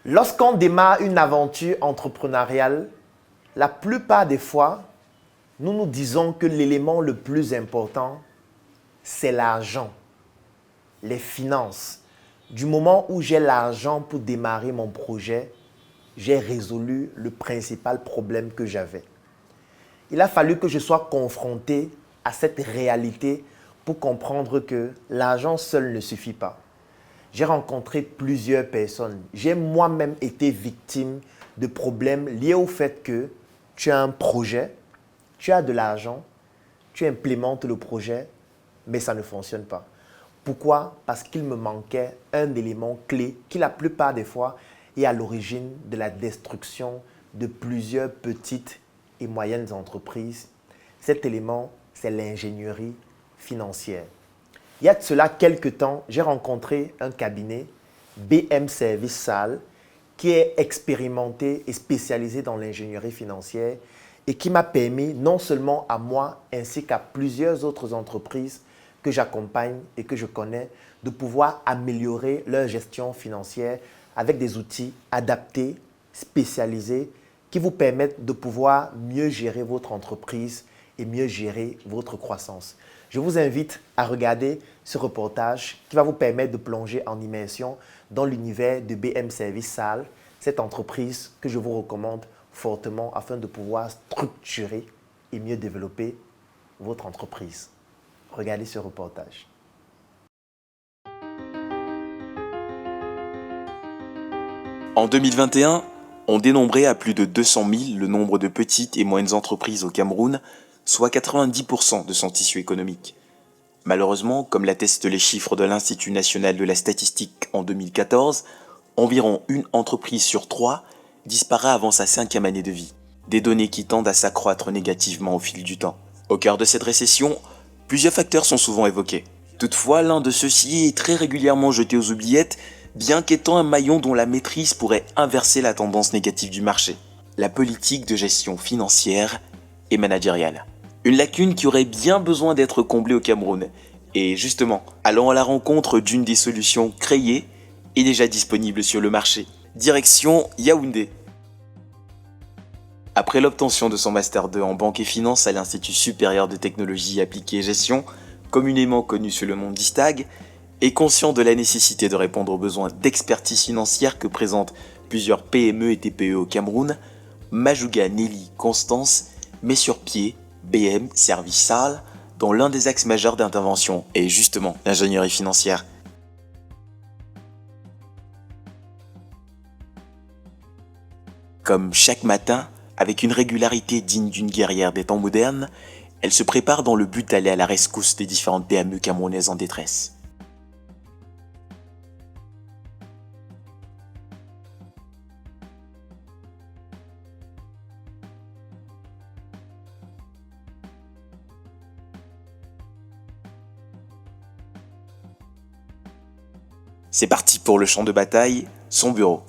Lorsqu'on démarre une aventure entrepreneuriale, la plupart des fois, nous nous disons que l'élément le plus important, c'est l'argent, les finances. Du moment où j'ai l'argent pour démarrer mon projet, j'ai résolu le principal problème que j'avais. Il a fallu que je sois confronté à cette réalité pour comprendre que l'argent seul ne suffit pas. J'ai rencontré plusieurs personnes. J'ai moi-même été victime de problèmes liés au fait que tu as un projet, tu as de l'argent, tu implémentes le projet, mais ça ne fonctionne pas. Pourquoi? Parce qu'il me manquait un élément clé qui, la plupart des fois, est à l'origine de la destruction de plusieurs petites et moyennes entreprises. Cet élément, c'est l'ingénierie financière. Il y a de cela quelques temps, j'ai rencontré un cabinet, BM Service Saal, qui est expérimenté et spécialisé dans l'ingénierie financière et qui m'a permis non seulement à moi ainsi qu'à plusieurs autres entreprises que j'accompagne et que je connais de pouvoir améliorer leur gestion financière avec des outils adaptés, spécialisés, qui vous permettent de pouvoir mieux gérer votre entreprise et mieux gérer votre croissance. Je vous invite à regarder ce reportage qui va vous permettre de plonger en immersion dans l'univers de BM Service Saal, cette entreprise que je vous recommande fortement afin de pouvoir structurer et mieux développer votre entreprise. Regardez ce reportage. En 2021, on dénombrait à plus de 200 000 le nombre de petites et moyennes entreprises au Cameroun, soit 90% de son tissu économique. Malheureusement, comme l'attestent les chiffres de l'Institut national de la statistique en 2014, environ une entreprise sur 3 disparaît avant sa 5e année de vie. Des données qui tendent à s'accroître négativement au fil du temps. Au cœur de cette récession, plusieurs facteurs sont souvent évoqués. Toutefois, l'un de ceux-ci est très régulièrement jeté aux oubliettes, bien qu'étant un maillon dont la maîtrise pourrait inverser la tendance négative du marché. La politique de gestion financière et managériale. Une lacune qui aurait bien besoin d'être comblée au Cameroun. Et justement, allons à la rencontre d'une des solutions créées et déjà disponibles sur le marché. Direction Yaoundé. Après l'obtention de son Master 2 en banque et finance à l'Institut supérieur de technologie appliquée et gestion, communément connu sous le nom d'ISTAG, et conscient de la nécessité de répondre aux besoins d'expertise financière que présentent plusieurs PME et TPE au Cameroun, Majouga Nelly Constance met sur pied BM Service Saal, dont l'un des axes majeurs d'intervention est justement l'ingénierie financière. Comme chaque matin, avec une régularité digne d'une guerrière des temps modernes, elle se prépare dans le but d'aller à la rescousse des différentes PME camerounaises en détresse. C'est parti pour le champ de bataille, son bureau.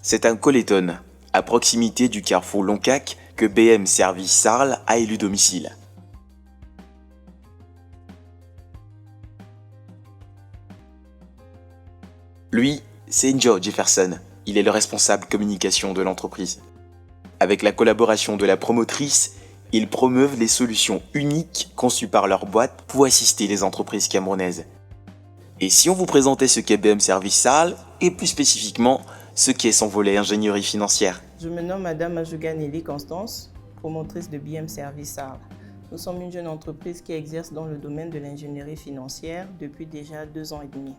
C'est un Coleton, à proximité du carrefour Loncac, que BM Service Saal a élu domicile. Lui, c'est Joe Jefferson. Il est le responsable communication de l'entreprise. Avec la collaboration de la promotrice, ils promeuvent les solutions uniques conçues par leur boîte pour assister les entreprises camerounaises. Et si on vous présentait ce qu'est BM Service Saal, et plus spécifiquement, ce qui est son volet ingénierie financière? Je me nomme Madame Majouga Nelly Constance, promotrice de BM Service Saal. Nous sommes une jeune entreprise qui exerce dans le domaine de l'ingénierie financière depuis déjà 2 ans et demi.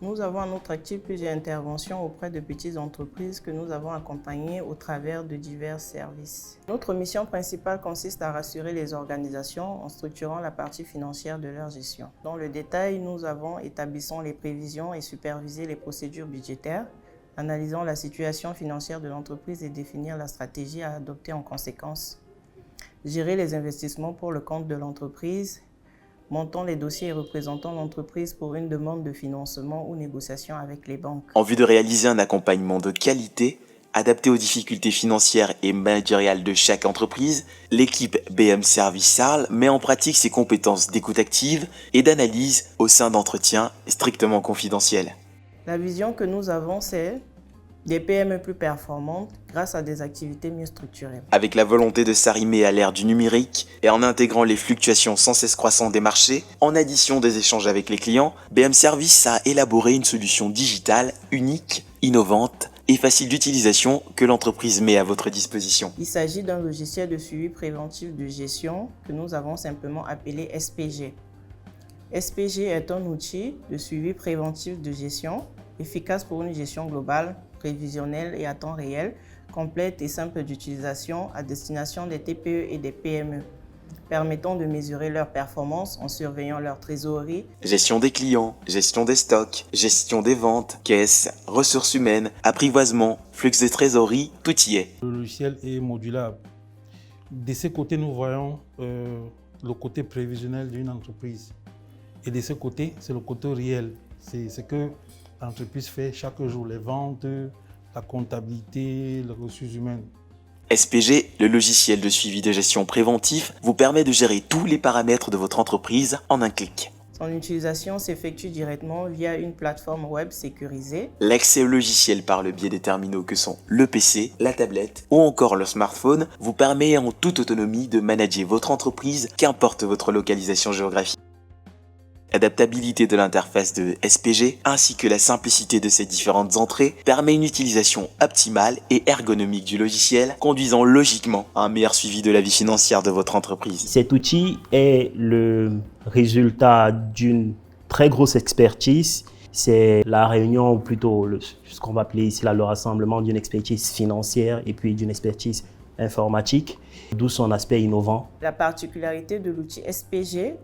Nous avons à notre actif plusieurs interventions auprès de petites entreprises que nous avons accompagnées au travers de divers services. Notre mission principale consiste à rassurer les organisations en structurant la partie financière de leur gestion. Dans le détail, nous établissons les prévisions et supervisé les procédures budgétaires, analysant la situation financière de l'entreprise et définir la stratégie à adopter en conséquence. Gérer les investissements pour le compte de l'entreprise, montant les dossiers et représentant l'entreprise pour une demande de financement ou négociation avec les banques. En vue de réaliser un accompagnement de qualité, adapté aux difficultés financières et managériales de chaque entreprise, l'équipe BM Service Sarl met en pratique ses compétences d'écoute active et d'analyse au sein d'entretiens strictement confidentiels. La vision que nous avons, c'est des PME plus performantes grâce à des activités mieux structurées. Avec la volonté de s'arrimer à l'ère du numérique et en intégrant les fluctuations sans cesse croissantes des marchés, en addition des échanges avec les clients, BM Service a élaboré une solution digitale unique, innovante et facile d'utilisation que l'entreprise met à votre disposition. Il s'agit d'un logiciel de suivi préventif de gestion que nous avons simplement appelé SPG. SPG est un outil de suivi préventif de gestion efficace pour une gestion globale, prévisionnelle et à temps réel, complète et simple d'utilisation à destination des TPE et des PME, permettant de mesurer leur performance en surveillant leur trésorerie. Gestion des clients, gestion des stocks, gestion des ventes, caisse, ressources humaines, apprivoisement, flux de trésorerie, tout y est. Le logiciel est modulable. De ce côté, nous voyons le côté prévisionnel d'une entreprise. Et de ce côté, c'est le côté réel. C'est ce que l'entreprise fait chaque jour, les ventes, la comptabilité, les ressources humaines. SPG, le logiciel de suivi de gestion préventif, vous permet de gérer tous les paramètres de votre entreprise en un clic. Son utilisation s'effectue directement via une plateforme web sécurisée. L'accès au logiciel par le biais des terminaux que sont le PC, la tablette ou encore le smartphone vous permet en toute autonomie de manager votre entreprise, qu'importe votre localisation géographique. L'adaptabilité de l'interface de SPG ainsi que la simplicité de ses différentes entrées permet une utilisation optimale et ergonomique du logiciel, conduisant logiquement à un meilleur suivi de la vie financière de votre entreprise. Cet outil est le résultat d'une très grosse expertise. C'est la réunion, ou plutôt ce qu'on va appeler ici là, le rassemblement d'une expertise financière et puis d'une expertise informatique, d'où son aspect innovant. La particularité de l'outil SPG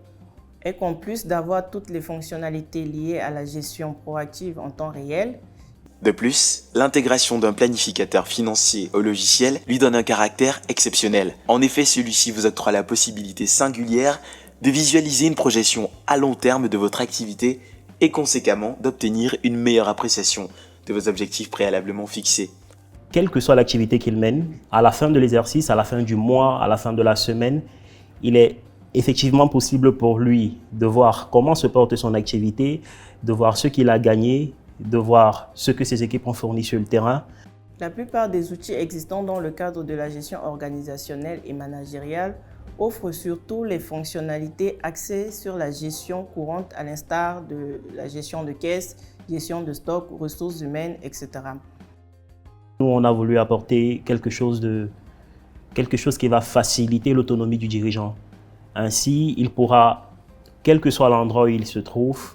est qu'en plus d'avoir toutes les fonctionnalités liées à la gestion proactive en temps réel, de plus, l'intégration d'un planificateur financier au logiciel lui donne un caractère exceptionnel. En effet, celui-ci vous octroie la possibilité singulière de visualiser une projection à long terme de votre activité et conséquemment d'obtenir une meilleure appréciation de vos objectifs préalablement fixés. Quelle que soit l'activité qu'il mène, à la fin de l'exercice, à la fin du mois, à la fin de la semaine, il est effectivement possible pour lui de voir comment se porte son activité, de voir ce qu'il a gagné, de voir ce que ses équipes ont fourni sur le terrain. La plupart des outils existants dans le cadre de la gestion organisationnelle et managériale offrent surtout les fonctionnalités axées sur la gestion courante à l'instar de la gestion de caisse, gestion de stock, ressources humaines, etc. Nous, on a voulu apporter quelque chose qui va faciliter l'autonomie du dirigeant. Ainsi, il pourra, quel que soit l'endroit où il se trouve,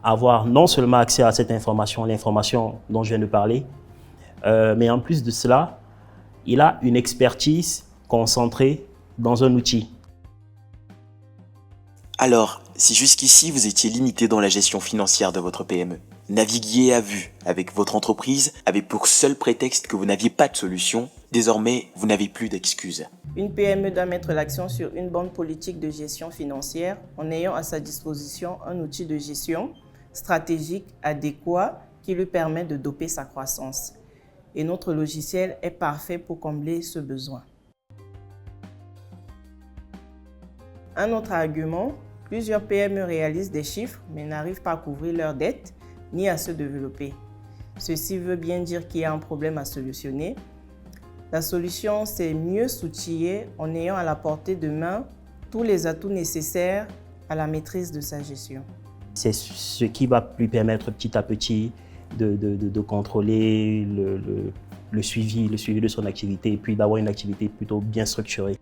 avoir non seulement accès à cette information, l'information dont je viens de parler, mais en plus de cela, il a une expertise concentrée dans un outil. Alors, si jusqu'ici vous étiez limité dans la gestion financière de votre PME, naviguiez à vue avec votre entreprise avec pour seul prétexte que vous n'aviez pas de solution, désormais vous n'avez plus d'excuses. Une PME doit mettre l'accent sur une bonne politique de gestion financière en ayant à sa disposition un outil de gestion stratégique adéquat qui lui permet de doper sa croissance. Et notre logiciel est parfait pour combler ce besoin. Un autre argument, plusieurs PME réalisent des chiffres mais n'arrivent pas à couvrir leurs dettes ni à se développer. Ceci veut bien dire qu'il y a un problème à solutionner. La solution, c'est mieux s'outiller en ayant à la portée de main tous les atouts nécessaires à la maîtrise de sa gestion. C'est ce qui va lui permettre petit à petit de contrôler le suivi de son activité et puis d'avoir une activité plutôt bien structurée.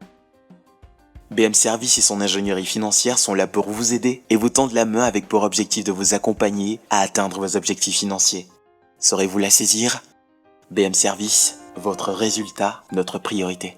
BM Service et son ingénierie financière sont là pour vous aider et vous tendent la main avec pour objectif de vous accompagner à atteindre vos objectifs financiers. Saurez-vous la saisir? BM Service, votre résultat, notre priorité.